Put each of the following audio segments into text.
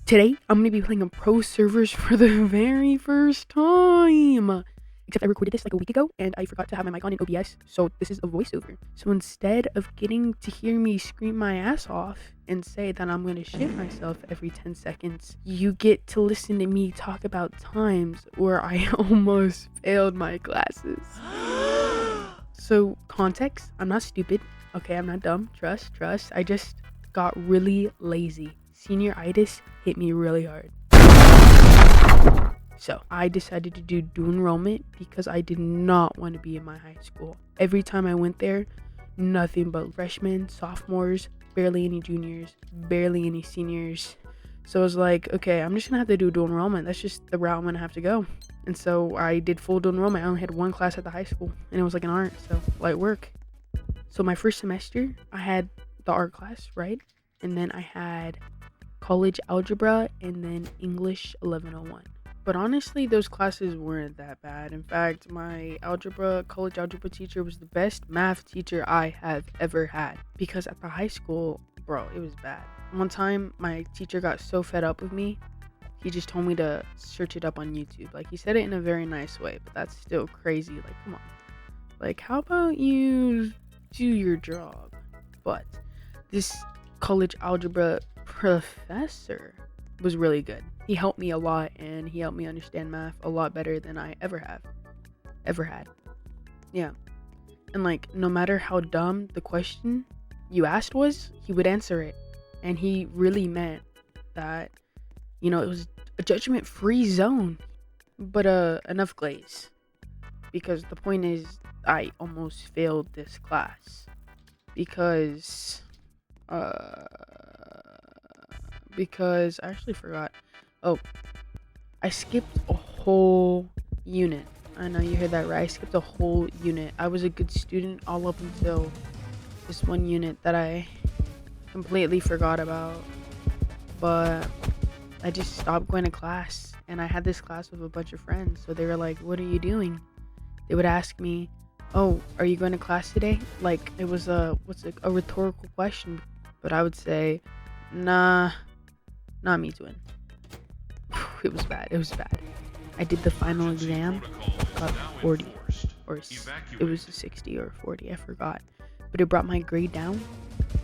Today, I'm going to be playing on pro servers for the very first time. Except I recorded this like a week ago, and I forgot to have my mic on in OBS, so this is a voiceover. So instead of getting to hear me scream my ass off and say that I'm going to shit myself every 10 seconds, you get to listen to me talk about times where I almost failed my classes. So, context, I'm not stupid. Okay, I'm not dumb. Trust. I just got really lazy. Senioritis hit me really hard. So I decided to do dual enrollment because I did not want to be in my high school. Every time I went there, nothing but freshmen, sophomores, barely any juniors, barely any seniors. So I was like, okay, I'm just gonna have to do dual enrollment. That's just the route I'm gonna have to go. And so I did full dual enrollment. I only had one class at the high school, and it was like an art, so light work. So my first semester, I had the art class, right? And then I had college algebra and then English 1101. But honestly, those classes weren't that bad. In fact, my college algebra teacher was the best math teacher I have ever had. Because at the high school, bro, it was bad. One time, my teacher got so fed up with me, he just told me to search it up on YouTube. Like, he said it in a very nice way, but that's still crazy. Like, come on. Like, how about you do your job? But this college algebra professor was really good. He helped me a lot, and he helped me understand math a lot better than I ever had. Yeah. And like, no matter how dumb the question you asked was, he would answer it. And he really meant that, it was a judgment-free zone. But enough glaze. Because the point is, I almost failed this class. Because I actually forgot. Oh, I skipped a whole unit. I know you heard that right. I skipped a whole unit. I was a good student all up until this one unit that I completely forgot about. But I just stopped going to class, and I had this class with a bunch of friends. So they were like, "What are you doing?" They would ask me, "Oh, are you going to class today?" Like, it was a rhetorical question, but I would say, "Nah, not me doing." It was bad. I did the final exam, got 40, or it was a 60 or 40, I forgot. But it brought my grade down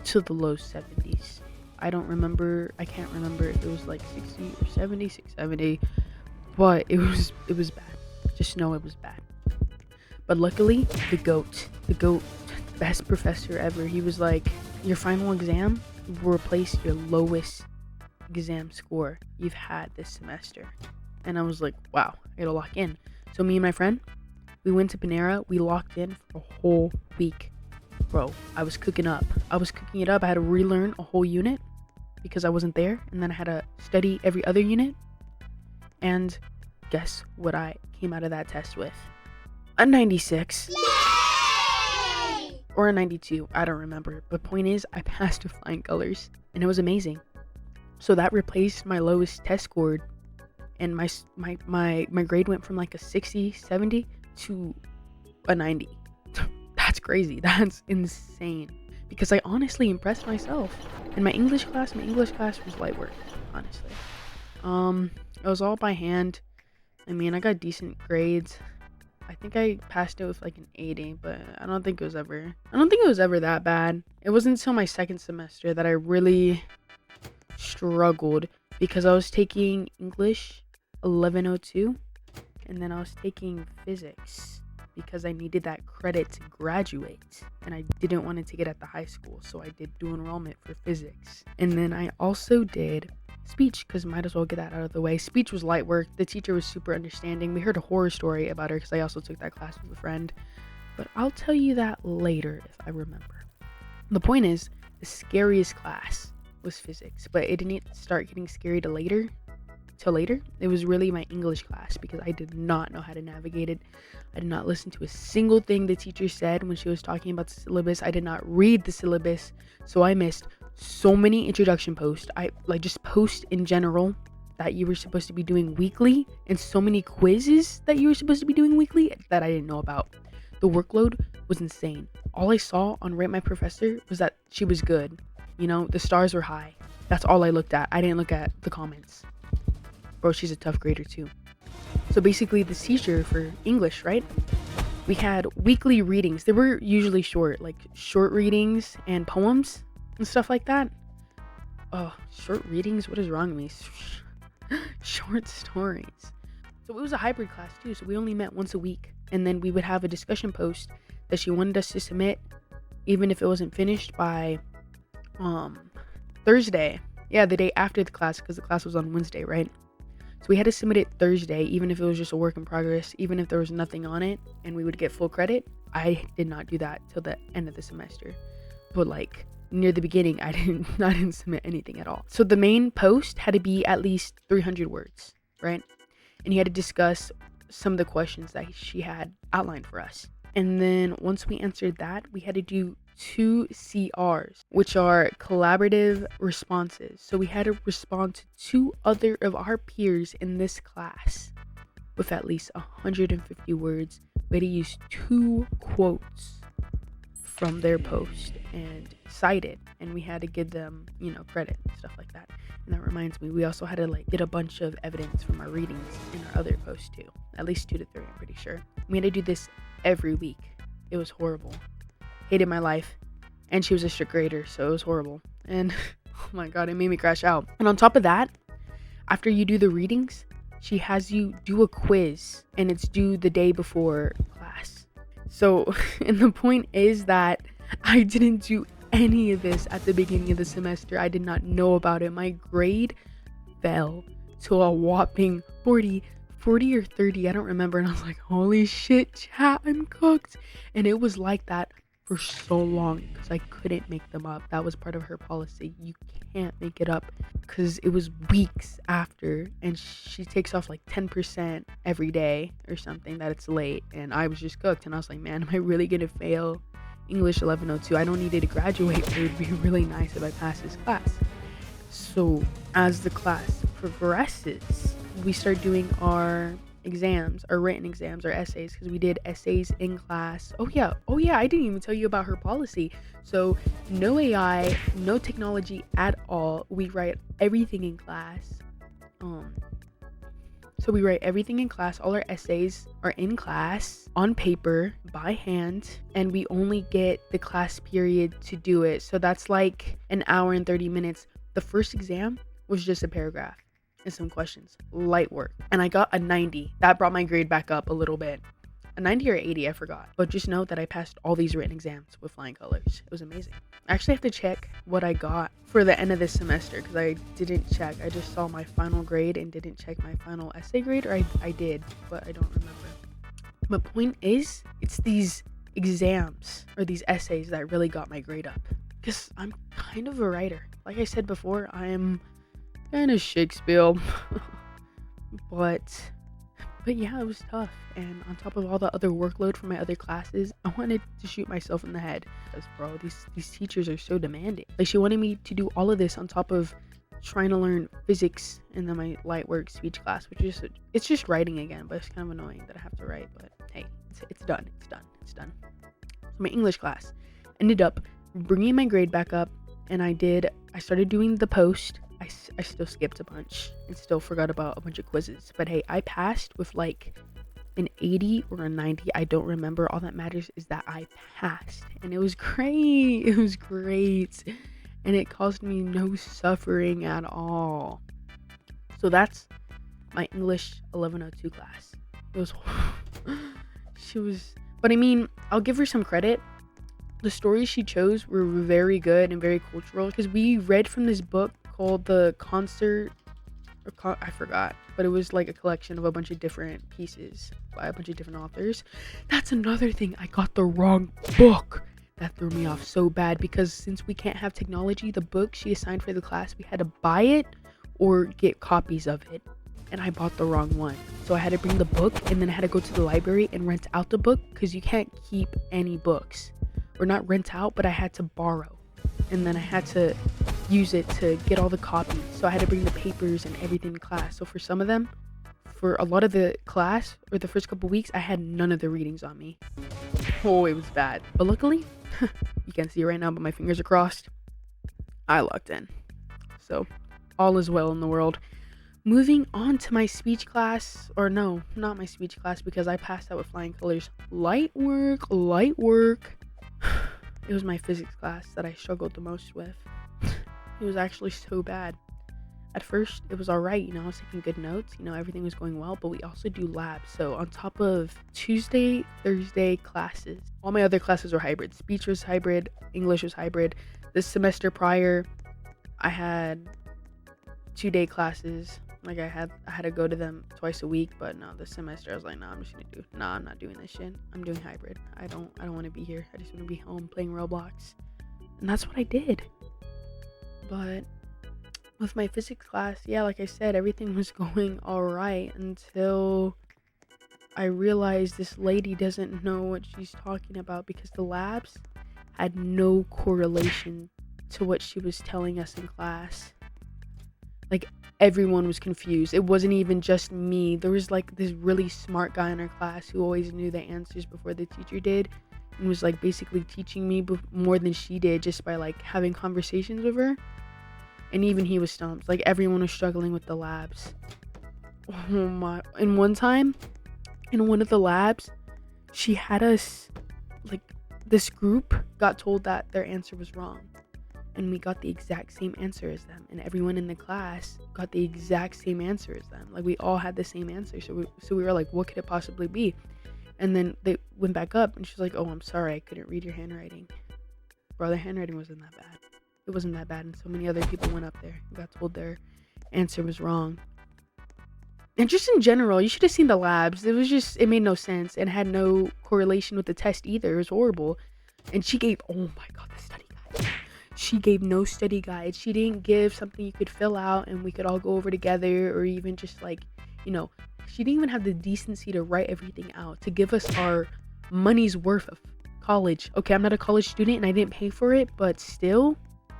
to the low 70s. I can't remember if it was like 60 or 70, 670, but it was bad. Just know it was bad. But luckily, the GOAT, best professor ever, he was like, your final exam will replace your lowest exam score you've had this semester. And I was like, wow, I gotta lock in. So me and my friend, we went to Panera. We locked in for a whole week. Bro, I was cooking it up. I had to relearn a whole unit because I wasn't there, and then I had to study every other unit. And guess what I came out of that test with? A 96. Yay! Or a 92, I don't remember. But point is, I passed with flying colors, and it was amazing. So that replaced my lowest test score, and my grade went from like a 60, 70 to a 90. That's crazy. That's insane. Because I honestly impressed myself. In my English class was light work, honestly. It was all by hand. I mean, I got decent grades. I think I passed it with like an 80, but I don't think it was ever that bad. It wasn't until my second semester that I really struggled, because I was taking English 1102, and then I was taking physics because I needed that credit to graduate, and I didn't want to take it at the high school, so I did dual enrollment for physics. And then I also did speech, because might as well get that out of the way. Speech was light work. The teacher was super understanding. We heard a horror story about her because I also took that class with a friend, but I'll tell you that later if I remember. The point is, the scariest class was physics, but it didn't start getting scary till later. It was really my English class, because I did not know how to navigate it. I did not listen to a single thing the teacher said when she was talking about the syllabus. I did not read the syllabus, so I missed so many introduction posts. I just posts in general that you were supposed to be doing weekly, and so many quizzes that you were supposed to be doing weekly that I didn't know about. The workload was insane. All I saw on Rate My Professor was that she was good. The stars were high. That's all I looked at. I didn't look at the comments. Bro, she's a tough grader too. So basically, the teacher for English, right? We had weekly readings. They were usually short, like short readings and poems and stuff like that. Oh, short readings? What is wrong with me? Short stories. So it was a hybrid class too, so we only met once a week. And then we would have a discussion post that she wanted us to submit, even if it wasn't finished by Thursday. Yeah, the day after the class, because the class was on Wednesday, right? So we had to submit it Thursday, even if it was just a work in progress, even if there was nothing on it, and we would get full credit. I did not do that till the end of the semester. But like near the beginning, I didn't submit anything at all. So the main post had to be at least 300 words, right? And he had to discuss some of the questions that she had outlined for us. And then once we answered that, we had to do 2 CRs, which are collaborative responses. So we had to respond to 2 other of our peers in this class with at least 150 words. We had to use 2 quotes from their post and cite it, and we had to give them, credit and stuff like that. And that reminds me, we also had to get a bunch of evidence from our readings in our other posts too, at least 2 to 3, I'm pretty sure. We had to do this every week. It was horrible. Hated my life. And she was a strict grader, so it was horrible. And oh my god, it made me crash out. And on top of that, after you do the readings, she has you do a quiz, and it's due the day before class. So, and the point is that I didn't do any of this at the beginning of the semester. I did not know about it. My grade fell to a whopping 40 or 30, I don't remember. And I was like, holy shit, chat, I'm cooked. And it was like that for so long because I couldn't make them up. That was part of her policy. You can't make it up, because it was weeks after, and she takes off 10% every day or something that it's late. And I was just cooked, and I was like, man, am I really gonna fail English 1102? I don't need it to graduate, but it would be really nice if I pass this class. So as the class progresses, we start doing our exams, our written exams, our essays, because we did essays in class. Oh yeah, I didn't even tell you about her policy. So no AI, no technology at all. We write everything in class. So we write everything in class. All our essays are in class on paper by hand, and we only get the class period to do it. So that's like an hour and 30 minutes. The first exam was just a paragraph and some questions, light work, and I got a 90. That brought my grade back up a little bit. A 90 or 80, I forgot. But just know that I passed all these written exams with flying colors. It was amazing. I actually have to check what I got for the end of this semester, because I didn't check. I just saw my final grade and didn't check my final essay grade, or I did, but I don't remember. My point is, it's these exams or these essays that really got my grade up, because I'm kind of a writer. Like I said before, I am kind of Shakespeare. but yeah, it was tough. And on top of all the other workload from my other classes, I wanted to shoot myself in the head, because bro, these teachers are so demanding. She wanted me to do all of this on top of trying to learn physics and then my light work speech class, which is, it's just writing again, but it's kind of annoying that I have to write. But hey, it's done. So my English class ended up bringing my grade back up, and I started doing the post. I still skipped a bunch and still forgot about a bunch of quizzes, but hey, I passed with an 80 or a 90. I don't remember. All that matters is that I passed, and it was great. And it caused me no suffering at all. So that's my English 1102 class. It was but I mean, I'll give her some credit. The stories she chose were very good and very cultural, because we read from this book called The Concert, I forgot, but it was a collection of a bunch of different pieces by a bunch of different authors. That's another thing. I got the wrong book. That threw me off so bad, because since we can't have technology, the book she assigned for the class, we had to buy it or get copies of it. And I bought the wrong one. So I had to bring the book, and then I had to go to the library and rent out the book, because you can't keep any books. Or not rent out, but I had to borrow. And then I had to use it to get all the copies. So I had to bring the papers and everything in class. So for some of them, for a lot of the class, or the first couple weeks, I had none of the readings on me. Oh, it was bad. But luckily, you can't see it right now, but my fingers are crossed, I locked in. So all is well in the world. Moving on to my speech class, or no, not my speech class because I passed out with flying colors. Light work. It was my physics class that I struggled the most with. It was actually so bad. At first, it was alright, I was taking good notes, everything was going well, but we also do labs. So on top of Tuesday, Thursday classes, all my other classes were hybrid. Speech was hybrid, English was hybrid. This semester prior, I had 2-day classes. Like I had to go to them twice a week, but no, this semester I was like, I'm not doing this shit. I'm doing hybrid. I don't want to be here. I just want to be home playing Roblox. And that's what I did. But with my physics class, yeah, like I said, everything was going all right until I realized this lady doesn't know what she's talking about, because the labs had no correlation to what she was telling us in class. Like, everyone was confused. It wasn't even just me. There was like this really smart guy in our class who always knew the answers before the teacher did, and was like basically teaching me more than she did just by like having conversations with her. And even he was stumped. Like, everyone was struggling with the labs. Oh my. And one time, in one of the labs, she had us, like, this group got told that their answer was wrong. And we got the exact same answer as them. And everyone in the class got the exact same answer as them. Like, we all had the same answer. So we were like, what could it possibly be? And then they went back up, and she was like, oh, I'm sorry, I couldn't read your handwriting. Bro, their handwriting wasn't that bad. It wasn't that bad, and so many other people went up there and got told their answer was wrong. And just in general, you should have seen the labs. It made no sense and had no correlation with the test either. It was horrible. And she gave, oh my god, the study guide. She gave no study guide. She didn't give something you could fill out and we could all go over together, or even just like, she didn't even have the decency to write everything out, to give us our money's worth of college. Okay, I'm not a college student and I didn't pay for it, but still,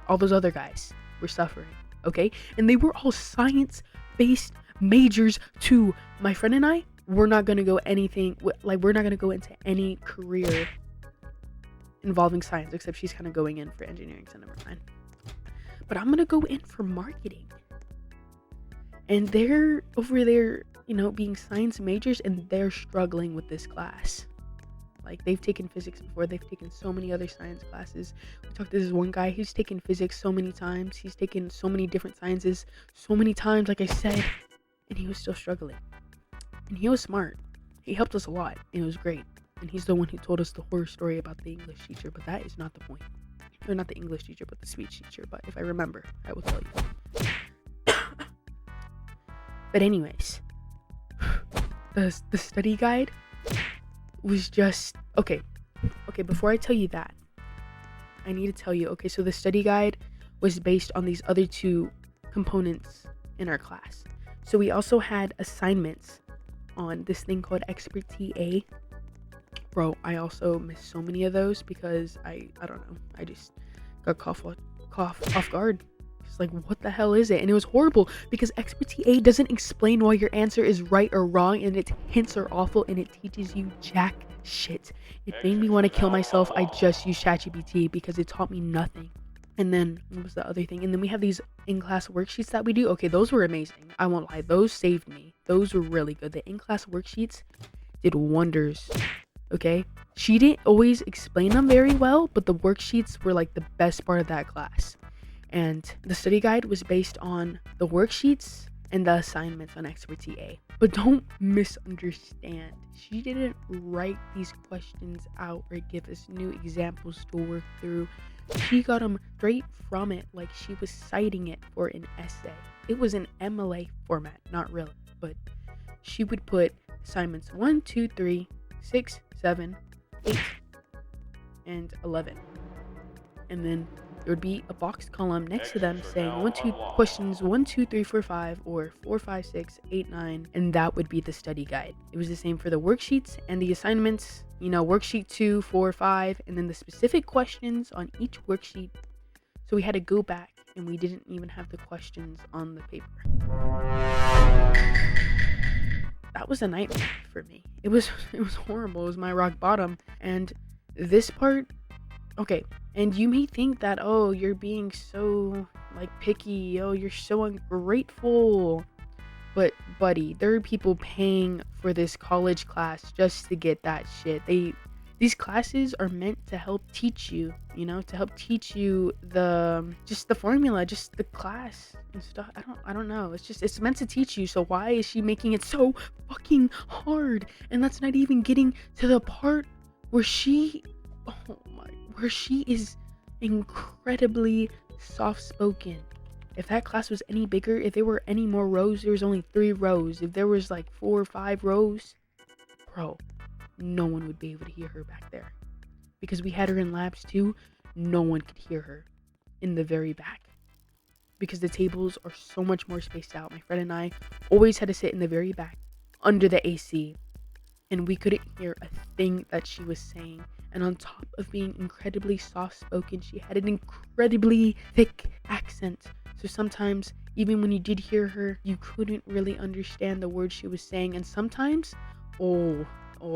all those other guys were suffering, okay? And they were all science-based majors too. My friend and I, we're not gonna go we're not gonna go into any career involving science, except she's kind of going in for engineering, so never mind. But I'm gonna go in for marketing. And they're over there, being science majors, and they're struggling with this class. Like, they've taken physics before. They've taken so many other science classes. We talked to this one guy who's taken physics so many times. He's taken so many different sciences so many times, like I said, and he was still struggling. And he was smart. He helped us a lot, and it was great. And he's the one who told us the horror story about the English teacher, but that is not the point. Or not the English teacher, but the speech teacher. But if I remember, I will tell you. But anyways, the study guide was just okay. Before I tell you that, I need to tell you, okay, so the study guide was based on these other two components in our class. So we also had assignments on this thing called Expert TA. Bro, I also missed so many of those because I don't know, I just got caught off guard. It's like, what the hell is it? And it was horrible because Expert TA doesn't explain why your answer is right or wrong, and its hints are awful, and it teaches you jack shit. It made me want to kill myself. I just used ChatGPT because it taught me nothing. And then what was the other thing? And then we have these in-class worksheets that we do. Okay, those were amazing. I won't lie. Those saved me. Those were really good. The in-class worksheets did wonders. Okay? She didn't always explain them very well, but the worksheets were like the best part of that class. And the study guide was based on the worksheets and the assignments on Expert TA. But don't misunderstand. She didn't write these questions out or give us new examples to work through. She got them straight from it, like she was citing it for an essay. It was an MLA format, not really, but she would put assignments 1, 2, 3, 6, 7, 8, and 11. And then there would be a box column next to them saying questions 1, 2, 3, 4, 5, or 4, 5, 6, 8, 9, and that would be the study guide. It was the same for the worksheets and the assignments, worksheet 2, 4, 5, and then the specific questions on each worksheet. So we had to go back, and we didn't even have the questions on the paper. That was a nightmare for me. It was horrible. It was my rock bottom. And this part, okay, and you may think that, oh, you're being so like picky. Yo, you're so ungrateful. But buddy, there are people paying for this college class just to get that shit. These classes are meant to help teach you, to help teach you the formula, just the class and stuff. I don't know. It's meant to teach you. So why is she making it so fucking hard? And that's not even getting to the part where where she is incredibly soft-spoken. If that class was any bigger, if there were any more rows, there was only 3 rows. If there was like 4 or 5 rows, bro, no one would be able to hear her back there. Because we had her in labs too, no one could hear her in the very back. Because the tables are so much more spaced out. My friend and I always had to sit in the very back, under the AC. And we couldn't hear a thing that she was saying. And on top of being incredibly soft-spoken, she had an incredibly thick accent. So sometimes, even when you did hear her, you couldn't really understand the words she was saying. And sometimes, oh,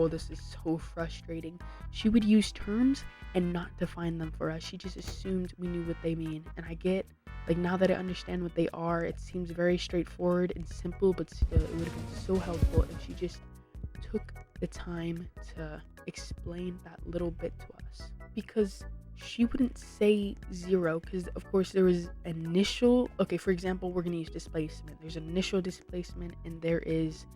this is so frustrating. She would use terms and not define them for us. She just assumed we knew what they mean. And I get, like, now that I understand what they are, it seems very straightforward and simple, but still, it would have been so helpful if she just took the time to explain that little bit to us. Because she wouldn't say 0, because of course there was for example, we're going to use displacement. There's initial displacement and there is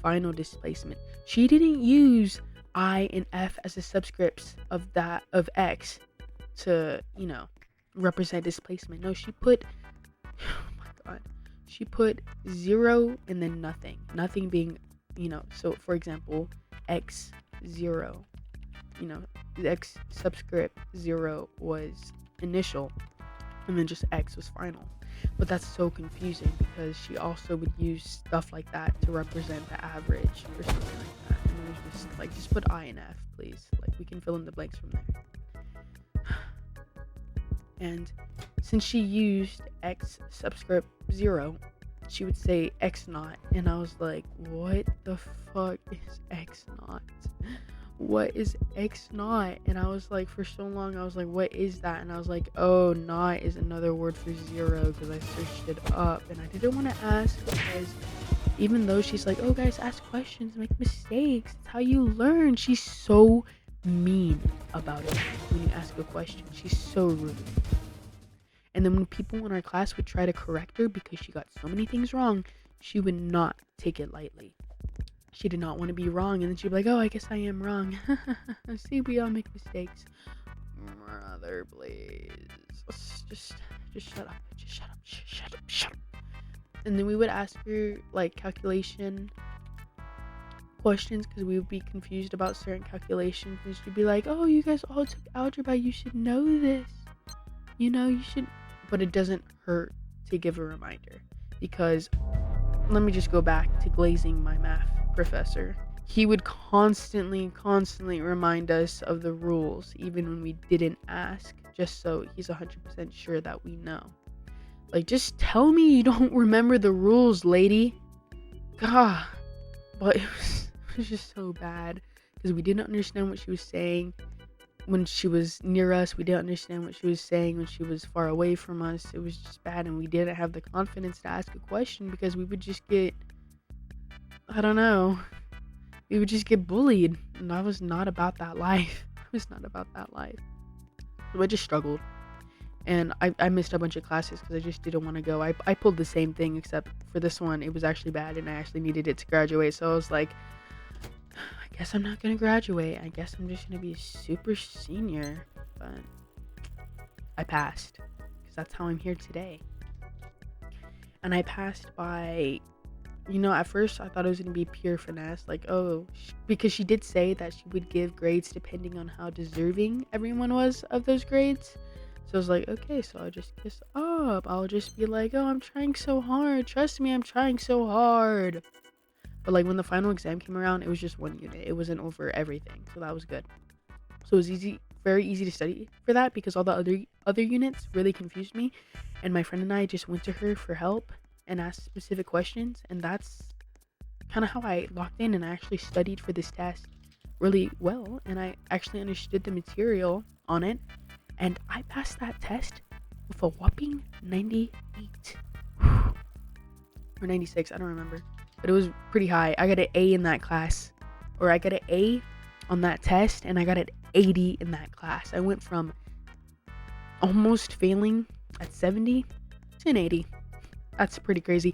final displacement. She didn't use I and F as the subscripts of X to, represent displacement. No, she put, oh my god, she put 0 and then nothing being, so for example, X0, the X subscript 0 was initial and then just X was final. But that's so confusing because she also would use stuff like that to represent the average or something like that. And it was just like, just put I and F, please. Like, we can fill in the blanks from there. And since she used X subscript 0, she would say X naught. And I was like, what the fuck is X naught? What is X naught? And I was like, for so long, I was like, what is that? And I was like, oh, naught is another word for 0 because I searched it up. And I didn't want to ask because even though she's like, oh, guys, ask questions, make mistakes. It's how you learn. She's so mean about it when you ask a question. She's so rude. And then when people in our class would try to correct her because she got so many things wrong, she would not take it lightly. She did not want to be wrong, and then she'd be like, oh, I guess I am wrong. See, we all make mistakes. Brother, please. Just shut up. Just shut up. And then we would ask her, like, calculation questions, because we would be confused about certain calculations, and she'd be like, oh, you guys all took algebra. You should know this. You should. But it doesn't hurt to give a reminder, because let me just go back to glazing my math professor. He would constantly remind us of the rules, even when we didn't ask, just so he's 100% sure that we know. Like, just tell me you don't remember the rules, lady. God. But it was just so bad, because we didn't understand what she was saying when she was near us. We didn't understand what she was saying when she was far away from us. It was just bad, and we didn't have the confidence to ask a question because we would just get, I don't know, we would just get bullied, and I was not about that life. So I just struggled, and I missed a bunch of classes because I just didn't want to go. I pulled the same thing, except for this one, it was actually bad, and I actually needed it to graduate, so I was like, I guess I'm not gonna graduate. I guess I'm just gonna be a super senior. But I passed, because that's how I'm here today. And I passed by, at first I thought it was gonna be pure finesse, like, oh, because she did say that she would give grades depending on how deserving everyone was of those grades. So I was like, okay, so I'll just kiss up. I'll just be like, oh, I'm trying so hard. Trust me, I'm trying so hard. But like when the final exam came around, it was just 1 unit. It wasn't over everything, so that was good. So it was very easy to study for that, because all the other units really confused me, and my friend and I just went to her for help and asked specific questions, and that's kind of how I locked in, and I actually studied for this test really well, and I actually understood the material on it, and I passed that test with a whopping 98 or 96. I don't remember, but it was pretty high. I got an A in that class, or I got an A on that test, and I got an 80 in that class. I went from almost failing at 70 to an 80. That's pretty crazy.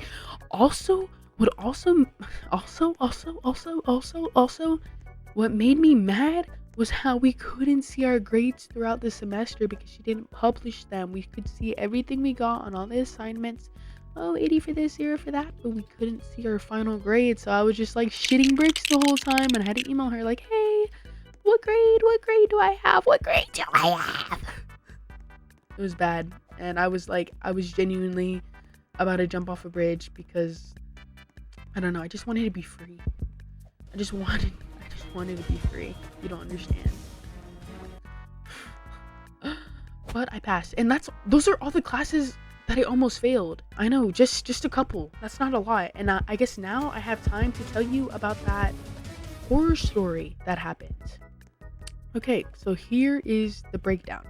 Also, what also, what made me mad was how we couldn't see our grades throughout the semester because she didn't publish them. We could see everything we got on all the assignments. Oh, 80 for this, 0 for that, but we couldn't see our final grade. So I was just like shitting bricks the whole time, and I had to email her like, hey, what grade do I have? What grade do I have? It was bad. And I was genuinely about to jump off a bridge because I don't know, I just wanted to be free. I just wanted to be free. You don't understand. But I passed. And those are all the classes that I almost failed. I know, just a couple. That's not a lot. And I guess now I have time to tell you about that horror story that happened. Okay, so here is the breakdown.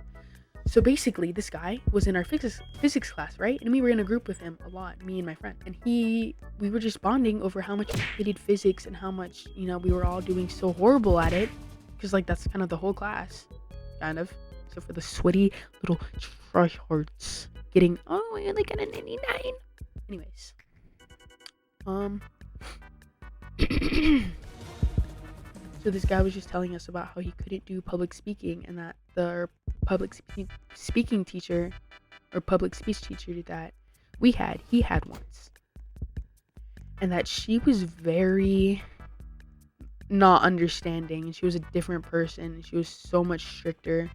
So basically, this guy was in our physics class, right? And we were in a group with him a lot, me and my friend. And we were just bonding over how much we hated physics and how much, we were all doing so horrible at it. Because, that's kind of the whole class, kind of. So for the sweaty little tryhards getting, oh, I only got a 99. Anyways. So this guy was just telling us about how he couldn't do public speaking, and that the public speaking teacher or public speech teacher that he had once, and that she was very not understanding, and she was a different person, and she was so much stricter,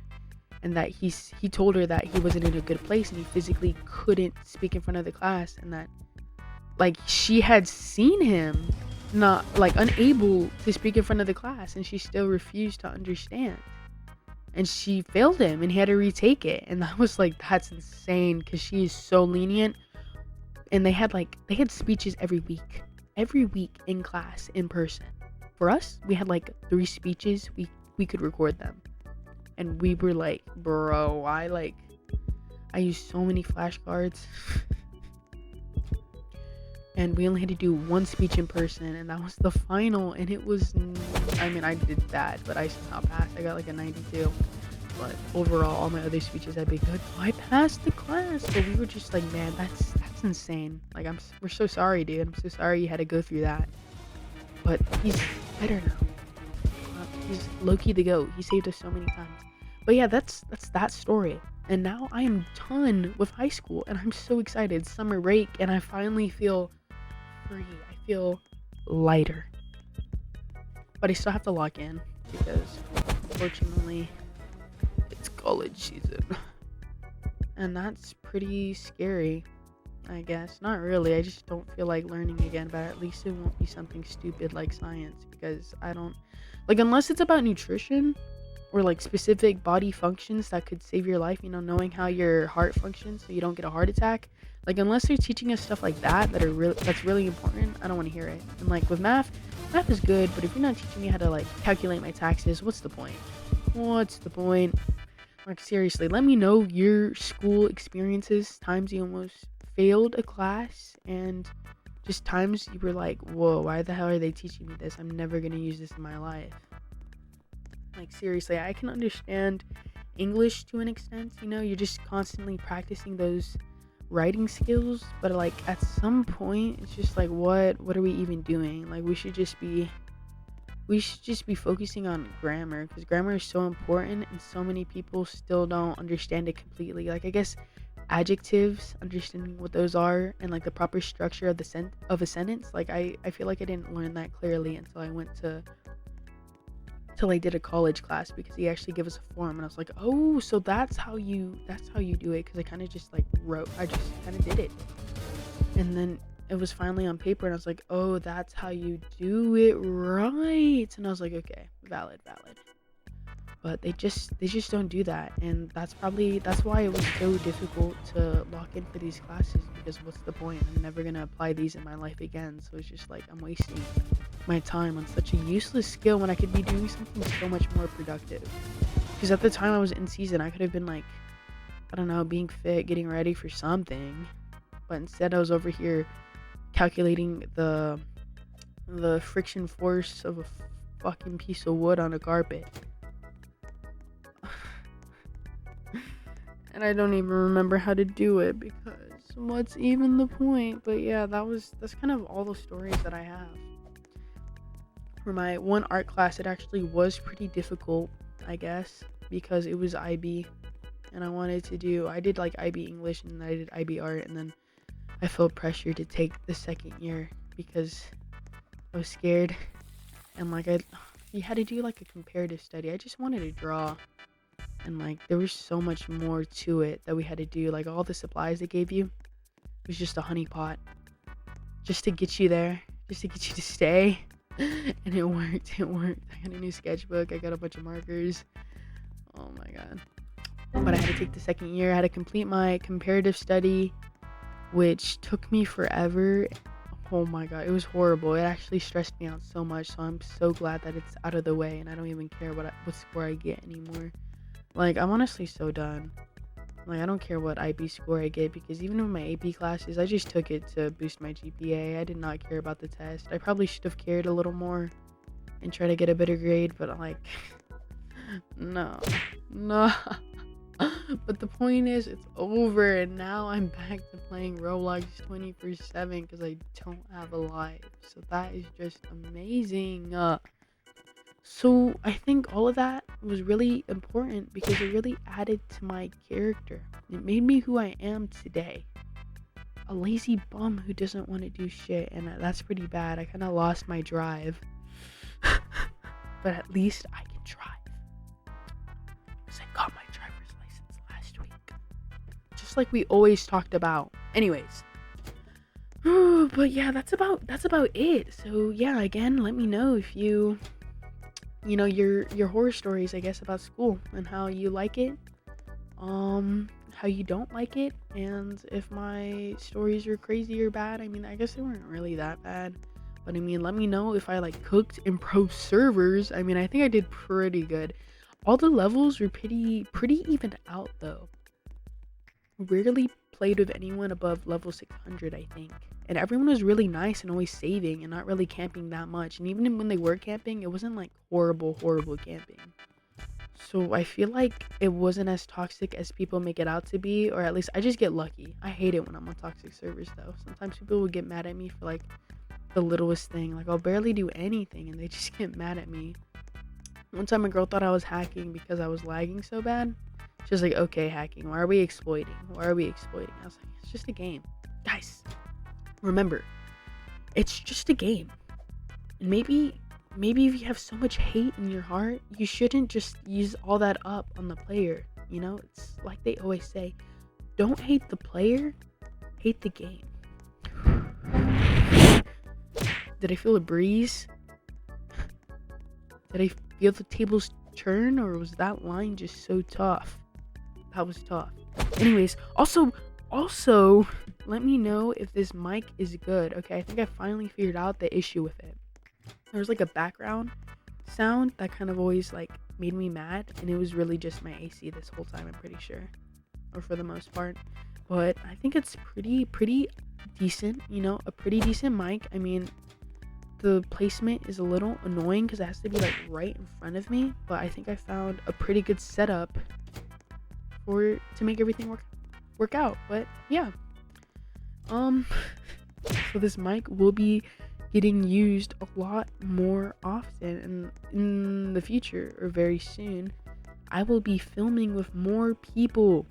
and that he told her that he wasn't in a good place and he physically couldn't speak in front of the class, and that she had seen him not unable to speak in front of the class, and she still refused to understand, and she failed him and he had to retake it. And that was that's insane because she is so lenient. And they had speeches every week in class in person. For us, we had 3 speeches. We could record them, and we were bro, I used so many flashcards. And we only had to do 1 speech in person, and that was the final. And it was, I did bad, but I somehow passed. I got a 92. But overall, all my other speeches had been good. So I passed the class. But we were just man, that's insane. We're so sorry, dude. I'm so sorry you had to go through that. But he's better now. He's Loki the GOAT. He saved us so many times. But yeah, that's that story. And now I am done with high school, and I'm so excited. Summer break, and I finally feel free. I feel lighter. But I still have to lock in because, unfortunately, it's college season. And that's pretty scary, I guess. Not really. I just don't feel like learning again, but at least it won't be something stupid like science, because I don't unless it's about nutrition or specific body functions that could save your life, knowing how your heart functions so you don't get a heart attack. Unless they're teaching us stuff like that that's really important, I don't want to hear it. And with math is good, but if you're not teaching me how to calculate my taxes, what's the point? Seriously, let me know your school experiences, times you almost failed a class, and just times you were whoa, why the hell are they teaching me this? I'm never gonna use this in my life. Seriously, I can understand English to an extent, you're just constantly practicing those writing skills, but at some point it's just what are we even doing? We should just be focusing on grammar, because grammar is so important, and so many people still don't understand it completely. I guess adjectives, understanding what those are, and the proper structure of a sentence. I feel I didn't learn that clearly until I did a college class, because he actually gave us a form, and I was oh, so that's how you do it, because I kind of just I just kind of did it, and then it was finally on paper, and I was oh, that's how you do it, right? And I was okay, valid. But they just don't do that, and that's why it was so difficult to lock in for these classes, because what's the point? I'm never gonna apply these in my life again, so it's just I'm wasting my time on such a useless skill when I could be doing something so much more productive. Because at the time I was in season, I could have been I don't know, being fit, getting ready for something. But instead I was over here calculating the friction force of a fucking piece of wood on a carpet. And I don't even remember how to do it because what's even the point? But yeah, that's kind of all the stories that I have. For my one art class, it actually was pretty difficult, I guess, because it was IB and I did like IB English and I did IB art, and then I felt pressure to take the second year because I was scared, and like you had to do like a comparative study. I just wanted to draw, and like there was so much more to it that we had to do. Like all the supplies they gave you was just a honeypot, just to get you there, just to get you to stay. And it worked. I got a new sketchbook. I got a bunch of markers. Oh my god. But I had to take the second year. I had to complete my comparative study, which took me forever. Oh my god, it was horrible. It actually stressed me out so much. So I'm so glad that it's out of the way and I don't even care what score I get anymore. Like, I'm honestly so done. Like, I don't care what IB score I get, because even in my AP classes, I just took it to boost my GPA. I did not care about the test. I probably should have cared a little more and try to get a better grade, but like, no. But the point is, it's over, and now I'm back to playing Roblox 24/7 because I don't have a life. So that is just amazing. So I think all of that was really important because it really added to my character. It made me who I am today. A lazy bum who doesn't want to do shit, and that's pretty bad. I kind of lost my drive. But at least I can drive. Because I got my driver's license last week. Just like we always talked about. Anyways. But yeah, that's about it. So yeah, again, let me know if you know your horror stories, I guess, about school and how you like it, how you don't like it, and if my stories are crazy or bad. I mean, I guess they weren't really that bad, but I mean, let me know if I like cooked in pro servers. I mean, I think I did pretty good. All the levels were pretty even out though. Rarely played with anyone above level 600, I think. And everyone was really nice and always saving and not really camping that much. And even when they were camping, it wasn't like horrible camping. So I feel like it wasn't as toxic as people make it out to be, or at least I just get lucky. I hate it when I'm on toxic servers though. Sometimes people will get mad at me for like the littlest thing. Like I'll barely do anything and they just get mad at me. One time a girl thought I was hacking because I was lagging so bad. She was like, okay, hacking, why are we exploiting? I was like, it's just a game. Guys, remember, it's just a game. And maybe if you have so much hate in your heart, you shouldn't just use all that up on the player. You know, it's like they always say, don't hate the player, hate the game. Did I feel a breeze? Did I feel the tables turn, or was that line just so tough? That was tough. Anyways, also, let me know if this mic is good. Okay, I think I finally figured out the issue with it. There was like a background sound that kind of always like made me mad, and it was really just my AC this whole time, I'm pretty sure, or for the most part. But I think it's pretty decent, you know, a pretty decent mic. I mean, the placement is a little annoying because it has to be like right in front of me, but I think I found a pretty good setup to make everything work out. But yeah, so this mic will be getting used a lot more often, and in the future or very soon I will be filming with more people.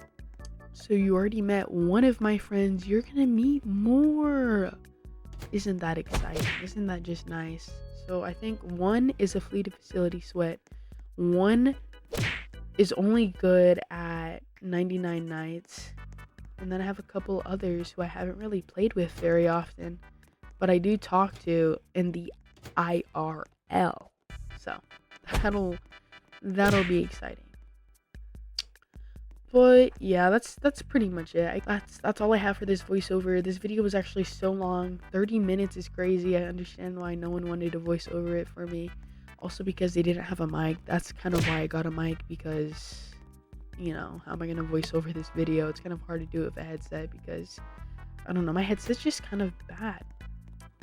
So you already met one of my friends, you're gonna meet more. Isn't that exciting? Isn't that just nice? So I think one is a fleet of facility sweat, one is only good at 99 nights, and then I have a couple others who I haven't really played with very often, but I do talk to in the IRL. So that'll be exciting. But yeah, that's pretty much it. That's all I have for this voiceover. This video was actually so long. 30 minutes is crazy. I understand why no one wanted to voice over it for me. Also because they didn't have a mic. That's kind of why I got a mic, because you know, how am I gonna voice over this video? It's kind of hard to do with a headset because I don't know, my headset's just kind of bad.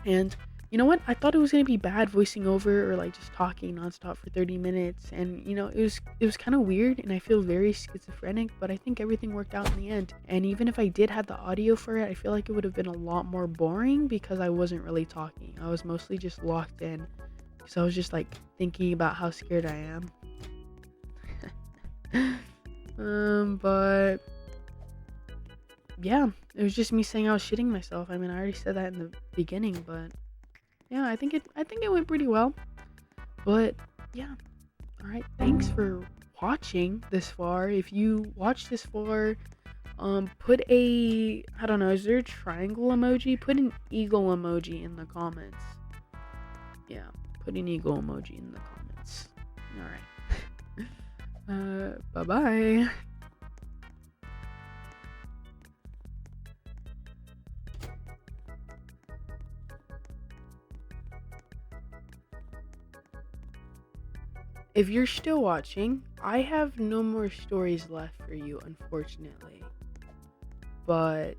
And you know what? I thought it was gonna be bad voicing over or like just talking nonstop for 30 minutes, and you know, it was kind of weird, and I feel very schizophrenic. But I think everything worked out in the end. And even if I did have the audio for it, I feel like it would have been a lot more boring because I wasn't really talking. I was mostly just locked in because I was just like thinking about how scared I am. But yeah, it was just me saying I was shitting myself. I mean, I already said that in the beginning, but yeah, I think it went pretty well. But yeah, all right. Thanks for watching this far. If you watched this far, put a, I don't know, is there a triangle emoji? Put an eagle emoji in the comments. Yeah, put an eagle emoji in the comments. All right. Bye bye. If you're still watching, I have no more stories left for you, unfortunately. But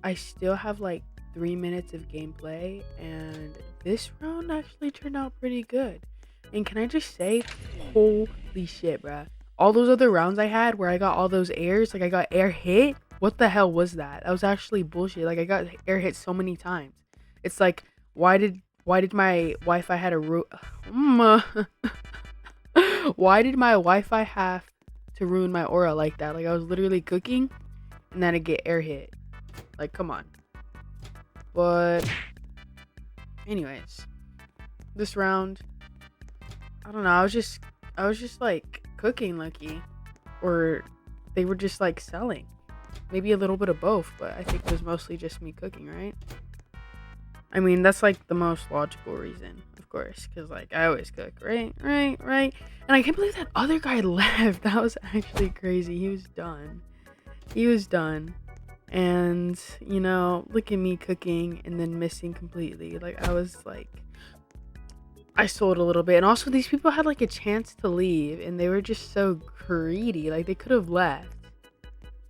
I still have like 3 minutes of gameplay, and this round actually turned out pretty good. And can I just say, holy shit, bruh. All those other rounds I had where I got all those airs, like I got air hit, what the hell was that? That was actually bullshit. Like I got air hit so many times. It's like, why did my Wi-Fi had a why did my Wi-Fi have to ruin my aura like that? Like I was literally cooking and then I get air hit. Like come on. But anyways, this round, I don't know, I was just like cooking lucky, or they were just like selling. Maybe a little bit of both, but I think it was mostly just me cooking, right? I mean, that's like the most logical reason, of course, because like I always cook, right? And I can't believe that other guy left. That was actually crazy. He was done. And you know, look at me cooking and then missing completely. Like I was like, I sold a little bit. And also these people had like a chance to leave and they were just so greedy. Like they could have left,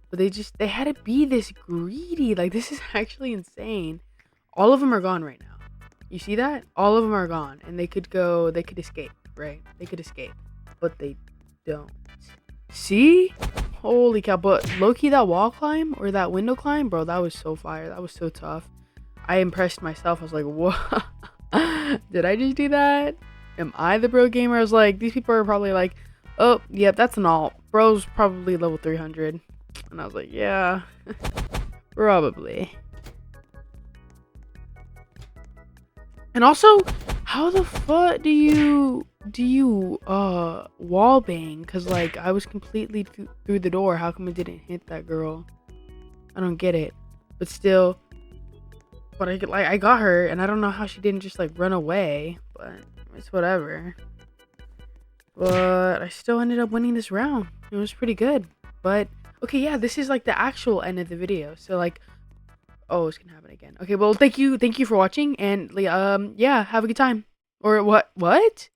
but they had to be this greedy. Like this is actually insane. All of them are gone right now. You see that? All of them are gone. And they could escape, right? They could escape. But they don't. See? Holy cow. But low-key, that wall climb or that window climb, bro, that was so fire. That was so tough. I impressed myself. I was like, what? Did I just do that? Am I the bro gamer? I was like, these people are probably like, oh, yep, that's an alt. Bro's probably level 300. And I was like, yeah, probably. And also, how the fuck do you wall bang? Cause like I was completely through the door. How come it didn't hit that girl? I don't get it. But still, but I got her, and I don't know how she didn't just like run away. But it's whatever. But I still ended up winning this round. It was pretty good. But okay, yeah, this is like the actual end of the video. So like, oh, it's gonna happen again. Okay, well, thank you for watching, and yeah, have a good time. Or what?